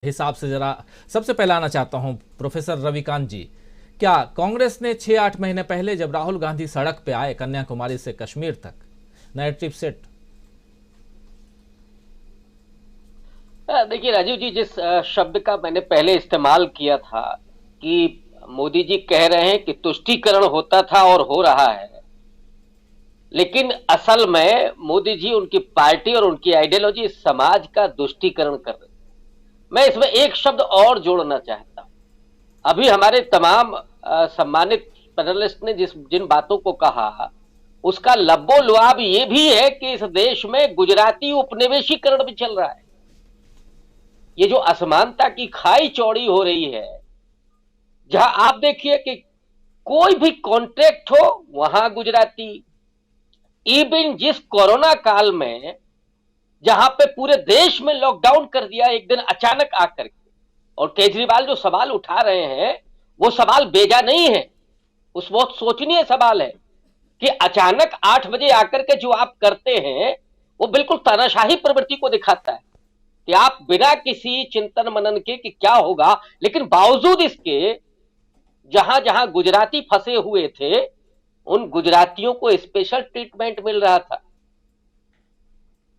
हिसाब से जरा सबसे पहले आना चाहता हूं प्रोफेसर रविकांत जी। क्या कांग्रेस ने 6-8 महीने पहले जब राहुल गांधी सड़क पे आए कन्याकुमारी से कश्मीर तक नैरेटिव सेट? देखिए राजीव जी, जिस शब्द का मैंने पहले इस्तेमाल किया था कि मोदी जी कह रहे हैं कि तुष्टीकरण होता था और हो रहा है, लेकिन असल में मोदी जी, उनकी पार्टी और उनकी आइडियोलॉजी समाज का तुष्टीकरण कर रही है। मैं इसमें एक शब्द और जोड़ना चाहता हूं। अभी हमारे तमाम सम्मानित पैनलिस्ट ने जिन बातों को कहा, उसका लब्बो लुआब ये भी है कि इस देश में गुजराती उपनिवेशीकरण भी चल रहा है। ये जो असमानता की खाई चौड़ी हो रही है, जहां आप देखिए कि कोई भी कॉन्ट्रैक्ट हो वहां गुजराती, इवन जिस कोरोना काल में जहां पे पूरे देश में लॉकडाउन कर दिया एक दिन अचानक आकर के, और केजरीवाल जो सवाल उठा रहे हैं वो सवाल बेजा नहीं है, उस बहुत सोचनीय सवाल है कि अचानक 8 बजे आकर के जो आप करते हैं वो बिल्कुल तानाशाही प्रवृत्ति को दिखाता है कि आप बिना किसी चिंतन मनन के कि क्या होगा, लेकिन बावजूद इसके जहां जहां गुजराती फंसे हुए थे उन गुजरातियों को स्पेशल ट्रीटमेंट मिल रहा था।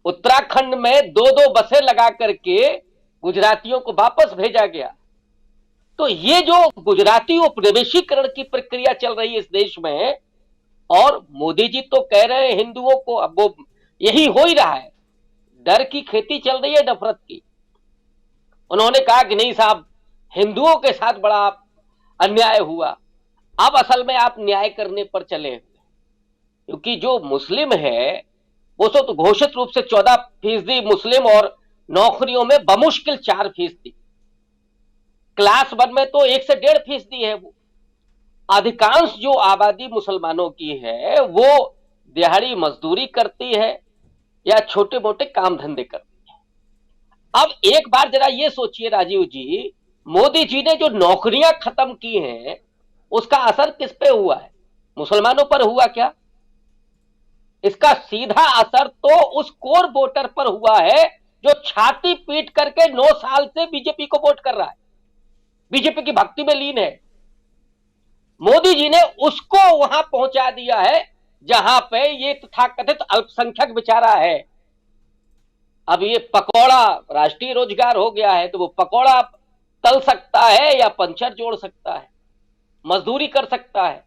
उत्तराखंड में दो दो बसें लगा करके गुजरातियों को वापस भेजा गया। तो ये जो गुजराती उपनिवेशीकरण की प्रक्रिया चल रही है इस देश में, और मोदी जी तो कह रहे हैं हिंदुओं को, अब वो यही हो ही रहा है, डर की खेती चल रही है, नफरत की। उन्होंने कहा कि नहीं साहब, हिंदुओं के साथ बड़ा अन्याय हुआ। अब असल में आप न्याय करने पर चले, क्योंकि जो मुस्लिम है वो तो घोषित रूप से 14% मुस्लिम और नौकरियों में बमुश्किल 4%। क्लास 1 में तो 1 से 1.5% है। वो अधिकांश जो आबादी मुसलमानों की है वो दिहाड़ी मजदूरी करती है या छोटे मोटे काम धंधे करती है। अब एक बार जरा ये सोचिए राजीव जी, मोदी जी ने जो नौकरियां खत्म की हैं उसका असर किस पे हुआ है? मुसलमानों पर हुआ क्या? इसका सीधा असर तो उस कोर वोटर पर हुआ है जो छाती पीट करके 9 साल से बीजेपी को वोट कर रहा है, बीजेपी की भक्ति में लीन है। मोदी जी ने उसको वहां पहुंचा दिया है जहां पे ये तथाकथित अल्पसंख्यक बेचारा है। अब ये पकौड़ा राष्ट्रीय रोजगार हो गया है, तो वो पकौड़ा तल सकता है या पंचर जोड़ सकता है, मजदूरी कर सकता है।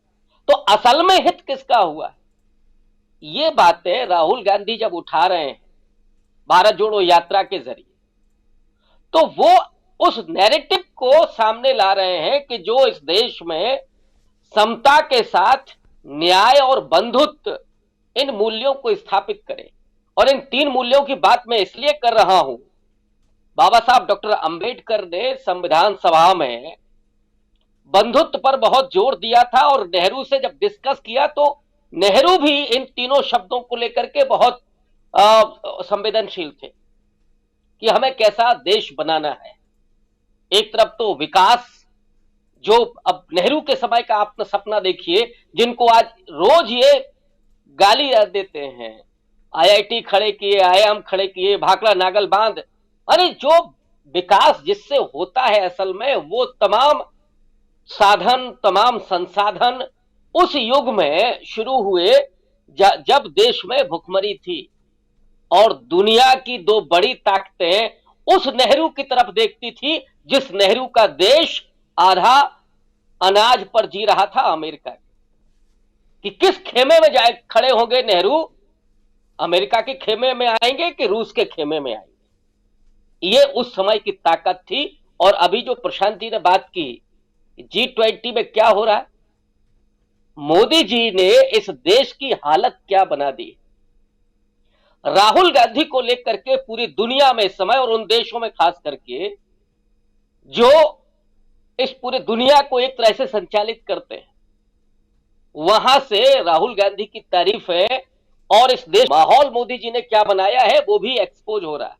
तो असल में हित किसका हुआ है? ये बातें राहुल गांधी जब उठा रहे हैं भारत जोड़ो यात्रा के जरिए, तो वो उस नैरेटिव को सामने ला रहे हैं कि जो इस देश में समता के साथ न्याय और बंधुत्व, इन मूल्यों को स्थापित करे। और इन 3 मूल्यों की बात मैं इसलिए कर रहा हूं, बाबा साहब डॉक्टर अंबेडकर ने संविधान सभा में बंधुत्व पर बहुत जोर दिया था, और नेहरू से जब डिस्कस किया तो नेहरू भी इन तीनों शब्दों को लेकर के बहुत संवेदनशील थे कि हमें कैसा देश बनाना है। एक तरफ तो विकास, जो अब नेहरू के समय का आप सपना देखिए, जिनको आज रोज ये गाली देते हैं, आईआईटी खड़े किए, आईआईएम खड़े किए, भाखड़ा नागल बांध। अरे जो विकास जिससे होता है असल में, वो तमाम साधन, तमाम संसाधन उस युग में शुरू हुए जब देश में भुखमरी थी, और दुनिया की 2 बड़ी ताकतें उस नेहरू की तरफ देखती थी जिस नेहरू का देश आधा अनाज पर जी रहा था, अमेरिका। कि किस खेमे में जाए खड़े होंगे नेहरू, अमेरिका के खेमे में आएंगे कि रूस के खेमे में आएंगे? ये उस समय की ताकत थी। और अभी जो प्रशांत जी ने बात की G20 में क्या हो रहा है, मोदी जी ने इस देश की हालत क्या बना दी। राहुल गांधी को लेकर के पूरी दुनिया में इस समय, और उन देशों में खास करके जो इस पूरे दुनिया को एक तरह से संचालित करते हैं, वहां से राहुल गांधी की तारीफ है। और इस देश माहौल मोदी जी ने क्या बनाया है वो भी एक्सपोज हो रहा है।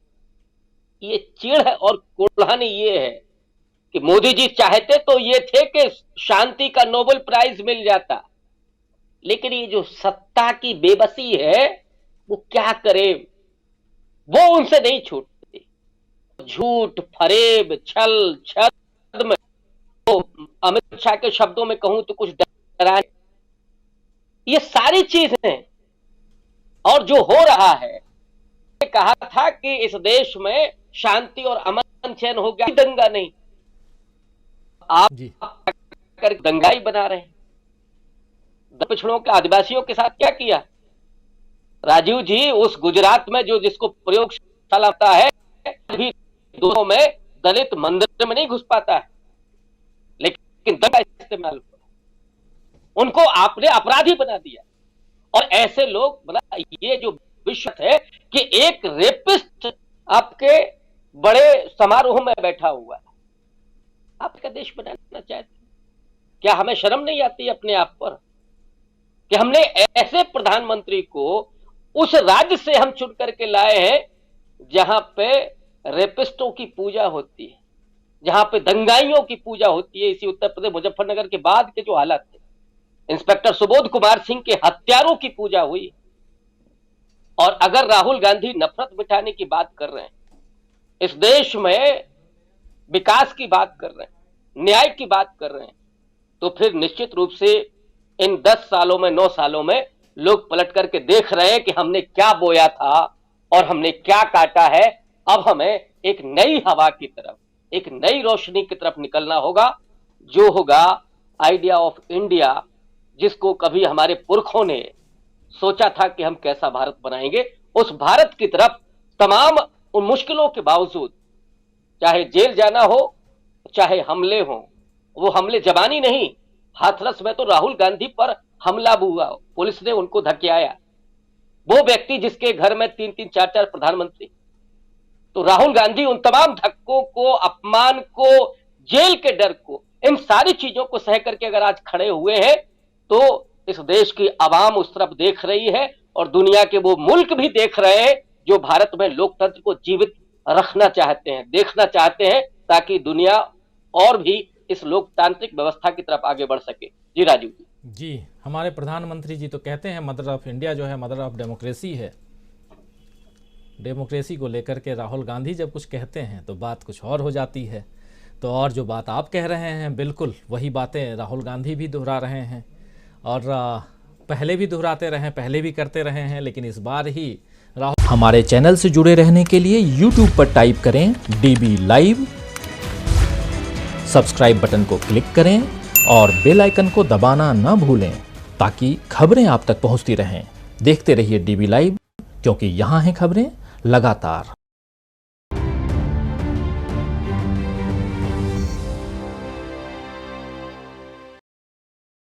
ये चिढ़ और कुढ़ानी ये है कि मोदी जी चाहते तो ये थे कि शांति का नोबेल प्राइज मिल जाता, लेकिन ये जो सत्ता की बेबसी है वो क्या करे, वो उनसे नहीं छूटती। झूठ, फरेब, छल, छद्म, तो अमित शाह के शब्दों में कहूं तो कुछ डरा, ये सारी चीजें और जो हो रहा है, कहा था कि इस देश में शांति और अमन चैन हो गया, दंगा नहीं, आप जी कर दंगाई बना रहे हैं। पिछड़ों के आदिवासियों के साथ क्या किया राजीव जी? उस गुजरात में जो जिसको प्रयोगशाला होता है, भी दोनों में दलित मंदिर में नहीं घुस पाता है, लेकिन दंगा इस्तेमाल, उनको आपने अपराधी बना दिया। और ऐसे लोग, मतलब ये जो विश्व है कि एक रेपिस्ट आपके बड़े समारोह में बैठा हुआ है, आपका देश बनाना चाहते हैं क्या? हमें शर्म नहीं आती अपने आप पर कि हमने ऐसे प्रधानमंत्री को उस राज्य से हम चुन करके लाए हैं जहां पे रेपिस्टों की पूजा होती है, जहां पे दंगाइयों की पूजा होती है। इसी उत्तर प्रदेश मुजफ्फरनगर के बाद के जो हालात थे, इंस्पेक्टर सुबोध कुमार सिंह के हत्यारों की पूजा हुई। और अगर राहुल गांधी नफरत मिटाने की बात कर रहे हैं, इस देश में विकास की बात कर रहे हैं, न्याय की बात कर रहे हैं, तो फिर निश्चित रूप से इन 10 सालों में, 9 सालों में लोग पलट करके देख रहे हैं कि हमने क्या बोया था और हमने क्या काटा है। अब हमें एक नई हवा की तरफ, एक नई रोशनी की तरफ निकलना होगा, जो होगा आइडिया ऑफ इंडिया, जिसको कभी हमारे पुरखों ने सोचा था कि हम कैसा भारत बनाएंगे। उस भारत की तरफ तमाम उन मुश्किलों के बावजूद, चाहे जेल जाना हो, चाहे हमले हो, वो हमले जबानी नहीं, हाथरस में तो राहुल गांधी पर हमला हुआ, पुलिस ने उनको धकेलाया। वो व्यक्ति जिसके घर में 3-3, 4-4 प्रधानमंत्री, तो राहुल गांधी उन तमाम धक्कों को, अपमान को, जेल के डर को, इन सारी चीजों को सह करके अगर आज खड़े हुए हैं, तो इस देश की आवाम उस तरफ देख रही है और दुनिया के वो मुल्क भी देख रहे हैं जो भारत में लोकतंत्र को जीवित रखना चाहते हैं, देखना चाहते हैं, ताकि दुनिया और भी इस लोकतांत्रिक व्यवस्था की तरफ आगे बढ़ सके। जी राजीव जी, हमारे प्रधानमंत्री जी तो कहते हैं मदर ऑफ इंडिया जो है मदर ऑफ डेमोक्रेसी है। डेमोक्रेसी को लेकर के राहुल गांधी जब कुछ कहते हैं तो बात कुछ और हो जाती है। तो और जो बात आप कह रहे हैं, बिल्कुल वही बातें राहुल गांधी भी दोहरा रहे हैं और पहले भी दोहराते रहे, पहले भी करते रहे हैं, लेकिन इस बार ही राहुल। हमारे चैनल से जुड़े रहने के लिए YouTube पर टाइप करें DB लाइव, सब्सक्राइब बटन को क्लिक करें और बेल आइकन को दबाना ना भूलें ताकि खबरें आप तक पहुंचती रहें। देखते रहिए DB लाइव, क्योंकि यहाँ हैं खबरें लगातार।